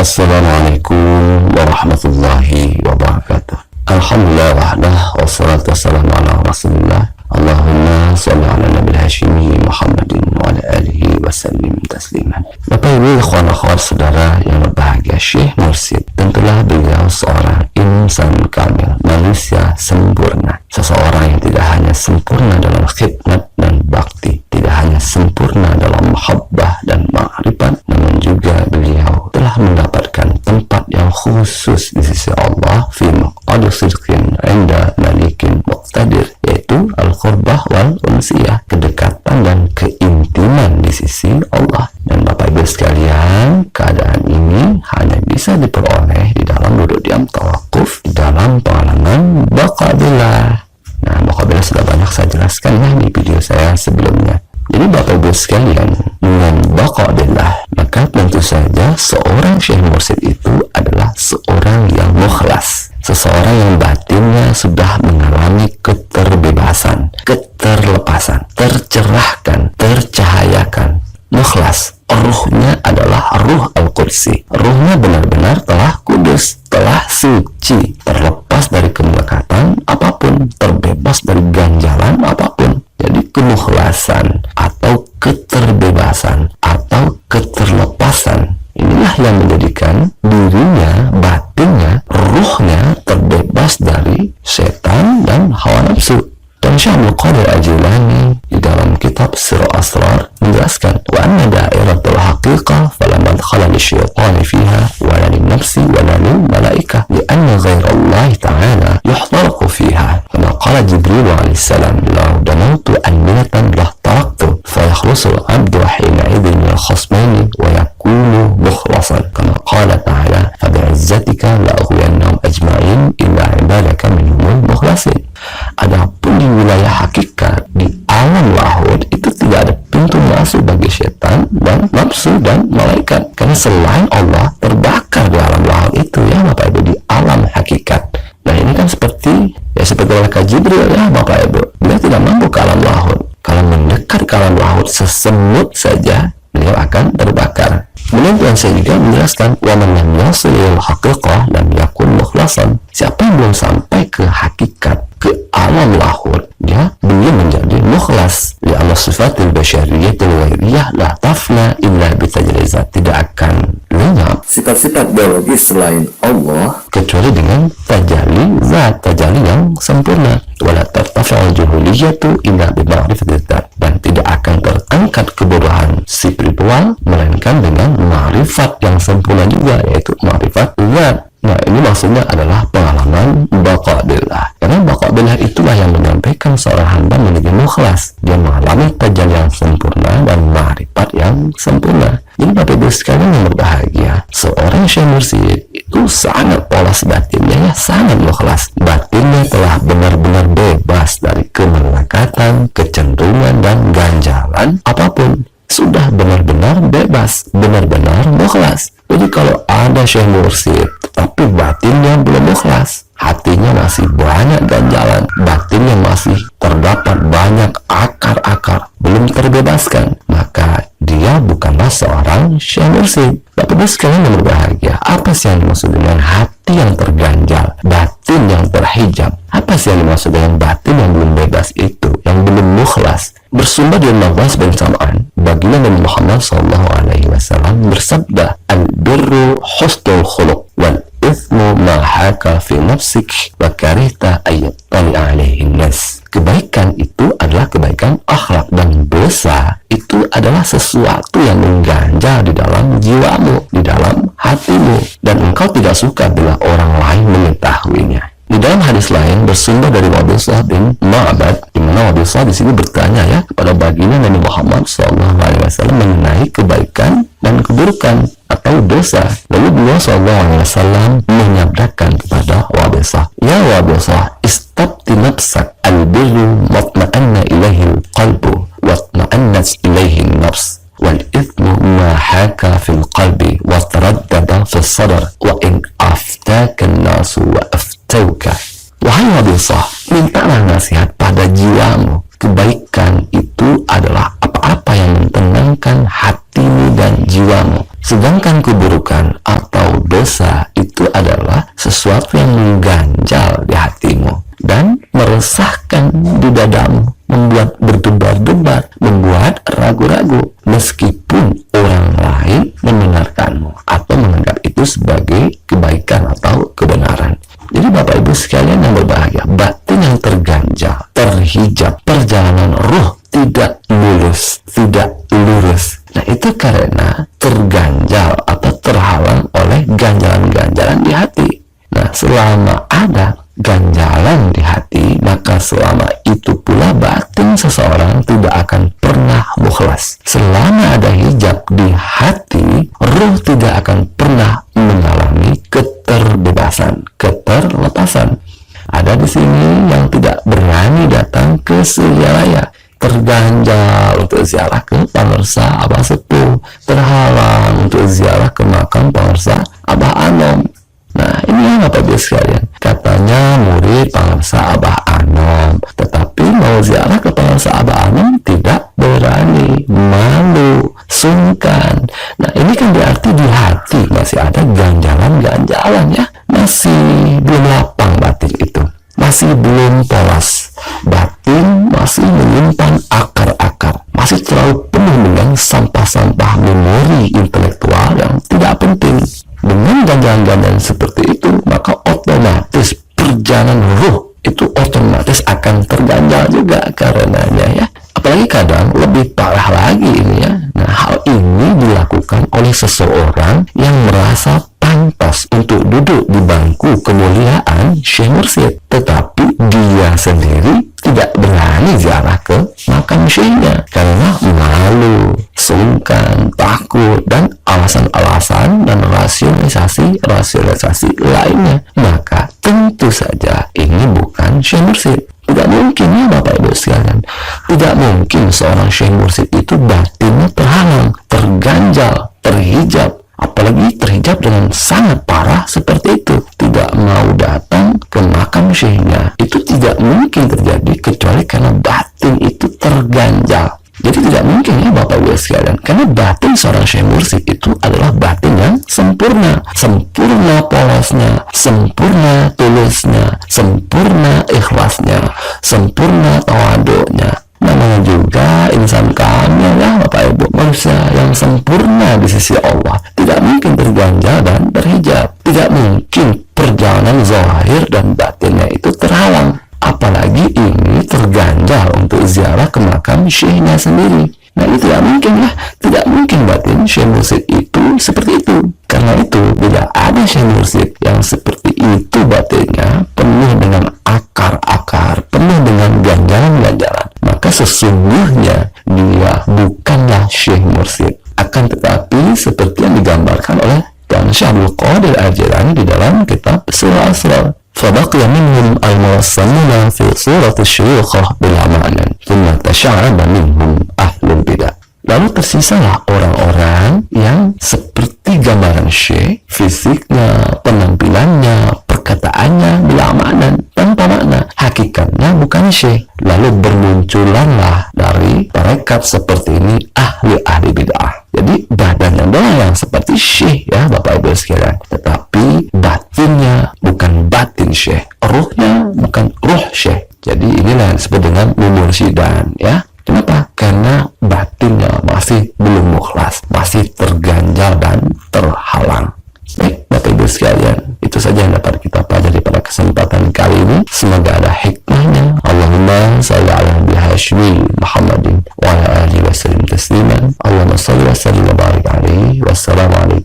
Assalamualaikum warahmatullahi wabarakatuh. Alhamdulillah wahdah, wassalatu wassalamu ala rasulillah. Allahumma salli ala nabil hashimi Muhammadin wa ala alihi wa sallim tasliman. Bapak ibu ikhwan akhwat saudara yang berbahagia, Syekh Mursyid tentulah beliau seorang insan kamil, manusia sempurna, seseorang yang tidak hanya sempurna dalam khidmat dan bakti, tidak hanya sempurna dalam mahabbah dan ma'rifat, namun juga beliau telah mendapatkan tempat yang khusus di sisi Allah fi maq'adi sidqin 'inda malikin muqtadir, yaitu al-qurbah wal unsiyah, kedekatan dan keintiman di sisi Allah. Dan Bapak Ibu sekalian, keadaan ini hanya bisa diperoleh di dalam duduk diam tawakuf, di dalam pengalaman baqa'billah. Nah, baqa'billah sudah banyak saya jelaskan ya di video saya sebelumnya. Jadi Bapak Ibu sekalian, dengan baqa'billah, maka tentu saja seorang Syekh Mursyid itu adalah seorang yang mukhlas, seseorang yang batinnya sudah mengalami keterbebasan, keterlepasan, tercerahkan, tercahayakan, mukhlas. Ruhnya adalah ruh al-qudsi, ruhnya benar-benar telah kudus, telah suci, terlepas dari kemelekatan apapun, terbebas dari ganjalan apapun. Jadi kemukhlasan atau keterbebasan atau keterlepasan, inilah yang menjadikan dirinya, batinnya, ruhnya terbebas dari setan dan hawa nafsu. Dan Syekh Abdul Qadir Al-Jilani di dalam kitab Sirr Asrar menjelaskan, wa anna da'iratul haqiqah fala madkhala lisyaitani fiha wala linnafsi wala lil malaikah lianna ghairallahi ta'ala yuhtaraqu fiha, kama qala Jibril alaihi salam, law danautu anniyatan lah taraktu fayakhlusul abdu hina idhin min khasmaini wa yakunu mukhlasan, kama qala ta'ala fabi'izzatika la ughwiyannahum ajma'in illa ibadaka minhumul mukhlasin. Adapun di wilayah hakikat, di alam lahud, itu tidak ada pintu masuk bagi setan dan nafsu dan malaikat, karena selain Allah terbakar di alam lahud itu ya Bapak Ibu, di alam hakikat. Nah ini kan seperti malaikat Jibril ya Bapak Ibu, dia tidak mampu ke alam lahud. Kalau mendekat ke alam lahud sesemut saja, beliau akan terbakar. Kemudian Tuhan saya juga menjelaskan, wa man lam yasil haqiqah lam yakun mukhlasan. Siapa yang belum sampai ke hakikat, ke alam lahud, dia belum menjadi mukhlas. Li Allah sifatil basyariyatil ghairiyah la tafna illa bitajrizat, tidak akan lenyap sifat-sifat biologis selain Allah kecuali dengan tajalli zat, tajalli yang sempurna. Wala tartafa'u juhuliyatu illa bi ma'rifatil zat, dan tidak akan terangkat kebodohan spiritual melainkan dengan ma'rifat yang sempurna juga, yaitu ma'rifat zat. Nah ini maksudnya adalah pengalaman baqa'billah, karena baqa'billah itulah yang menyampaikan seorang hamba menjadi mukhlas. Dia mengalami tajalli yang sempurna dan ma'rifat yang sempurna. Jadi Bapak Ibu sekalian yang berbahagia, seorang Syekh Mursyid itu sangat polos batinnya ya, sangat mukhlas. Batinnya telah benar-benar bebas dari kemelekatan, kecenderungan dan ganjalan apapun. Sudah benar-benar bebas, benar-benar mukhlas. Jadi kalau ada Syekh Mursyid tapi batinnya belum mukhlas, hatinya masih banyak ganjalan, batinnya masih terdapat banyak akar-akar belum terbebaskan, maka dia bukanlah seorang Syekh Mursyid. Bapak Ibu sekalian yang berbahagia, apa sih yang dimaksud dengan hati yang terganjal, batin yang terhijab? Apa sih yang dimaksud dengan batin yang belum bebas itu, yang belum mukhlas? Bersumber dari Nawas bin Sam'an, baginda Nabi Muhammad SAW bersabda, al-birru husnul khuluq wal ithmu ma haka fi nafsik wa karihta ayyatali alaihi nas. Kebaikan itu adalah kebaikan akhlak, dan dosa itu adalah sesuatu yang mengganjal di dalam jiwamu, di dalam hatimu, dan engkau tidak suka bila orang lain mengetahuinya. Di dalam hadis lain bersumber dari Wabisah bin Ma'bad, di mana Wabisah di sini bertanya ya kepada baginda Nabi Muhammad SAW mengenai kebaikan dan keburukan atau dosa. Lalu beliau SAW menyabdakan kepada Wabisah, ya Wabisah, istabti nafsak, al-birru matma'anna ilaihil qalbu watma'annat ilaihin nafs, wal ithmu ma haka fil qalbi wa taraddada fil sadar wa in aftaka nasu wa aftauka. Wahai Wabisah, mintalah nasihat pada jiwamu. Kebaikan itu adalah apa-apa yang menenangkan hatimu dan jiwamu, sedangkan keburukan atau yang mengganjal di hatimu dan meresahkan di dadamu, membuat berdebar-debar, membuat ragu-ragu, meskipun orang lain membenarkanmu atau menganggap itu sebagai kebaikan atau kebenaran. Jadi Bapak Ibu sekalian yang berbahagia, batin yang terganjal, terhijab, perjalanan ruh tidak mulus, tidak lurus. Nah, itu karena terganjal atau terhalang oleh ganjalan-ganjalan di hati. Nah, selama ada ganjalan di hati, maka selama itu pula batin seseorang tidak akan pernah mukhlas. Selama ada hijab di hati, ruh tidak akan pernah mengalami keterbebasan, keterlepasan. Ada di sini yang tidak berani datang ke Sriwijaya, terganjal untuk ziarah ke Pangersa Abah Sepuh, terhalang untuk ziarah ke makam Pangersa Abah Anom. Nah, ini yang Bapak Ibu sekalian, katanya murid Pangersa Abah Anom, tetapi mau ziarah ke Pangersa Abah Anom tidak berani, malu, sungkan. Nah, ini kan berarti di hati masih ada ganjalan-ganjalan ya, masih belum lapang batin itu, masih belum polos. Batin masih menyimpan akar-akar, masih terlalu penuh dengan sampah-sampah memori intelektual yang tidak penting. Dengan ganjalan-ganjalan seperti itu, maka otomatis perjalanan ruh itu otomatis akan terganjal juga karenanya ya. Apalagi kadang lebih parah lagi ini ya. Nah, hal ini dilakukan oleh seseorang yang merasa pantas untuk duduk di bangku kemuliaan Syekh Mursyid, tetapi dia sendiri tidak berani ziarah ke makam syekhnya karena malu, sungkan, takut, dan alasan-alasan dan rasionalisasi lainnya. Maka tentu saja ini bukan Syekh Mursyid. Tidak mungkin ya Bapak Ibu sekalian, tidak mungkin seorang Syekh Mursyid itu batinnya terhalang, terganjal, terhijab, apalagi terhijab dengan sangat parah seperti itu, tidak mau datang ke makam syekhnya. Itu tidak mungkin terjadi kecuali karena batin itu terganjal. Jadi tidak mungkin ya Bapak Ibu sekalian, karena batin seorang Syekh Mursyid itu adalah batin yang sempurna, sempurna polosnya, sempurna tulusnya, sempurna ikhlasnya, sempurna tawaduknya. Namanya juga insan kamil ya Bapak Ibu, manusia yang sempurna di sisi Allah, tidak mungkin terganjal dan terhijab. Tidak mungkin perjalanan zahir dan batinnya itu terhalang, apalagi ini terganjal untuk ziarah ke makam syekhnya sendiri. Nah, itu tidak mungkin ya, tidak mungkin batin Syekh Mursyid itu seperti itu. Karena itu tidak ada Syekh Mursyid yang seperti itu batinnya, penuh dengan akar-akar, penuh dengan ganjalan-ganjalan. Maka sesungguhnya dia bukanlah Syekh Mursyid. Akan tetapi seperti yang digambarkan oleh dan Syekh Abdul Qadir Al-Jilani di dalam kitab Surah Asrar. فَبَقِيَ مِنْهُمْ الْمُوَسَّمُونَ فِي صُورَةِ الشُّيُوخِ بِلَا مَعْنًى ثُمَّ تَشَعَّبَ مِنْهُمْ أَهْلُ الْبِدَعِ. Lalu tersisalah orang-orang yang seperti gambaran Syekh, fisiknya, penampilannya, perkataannya bila makna, tanpa makna, hakikatnya bukan Syekh. Lalu bermunculanlah dari tarekat seperti ini ahli-ahli bid'ah. Jadi badannya doang yang seperti Syekh ya Bapak Ibu sekalian, tetapi batinnya bukan batin Syekh, ruhnya bukan ruh Syekh. Jadi inilah yang disebut dengan mumursidan ya. Kenapa? Karena batinnya masih belum mukhlas, masih terganjal dan terhalang. Baik Bapak Ibu sekalian, itu saja yang dapat kita pelajari pada kesempatan kali ini. Semoga ada hikmahnya. Allahumma salli ala Nabi Hashmi Muhammadin wa ala alihi wa sallim tasliman. Allahumma salli wa sallim wa barik alaihi. Wassalamualaikum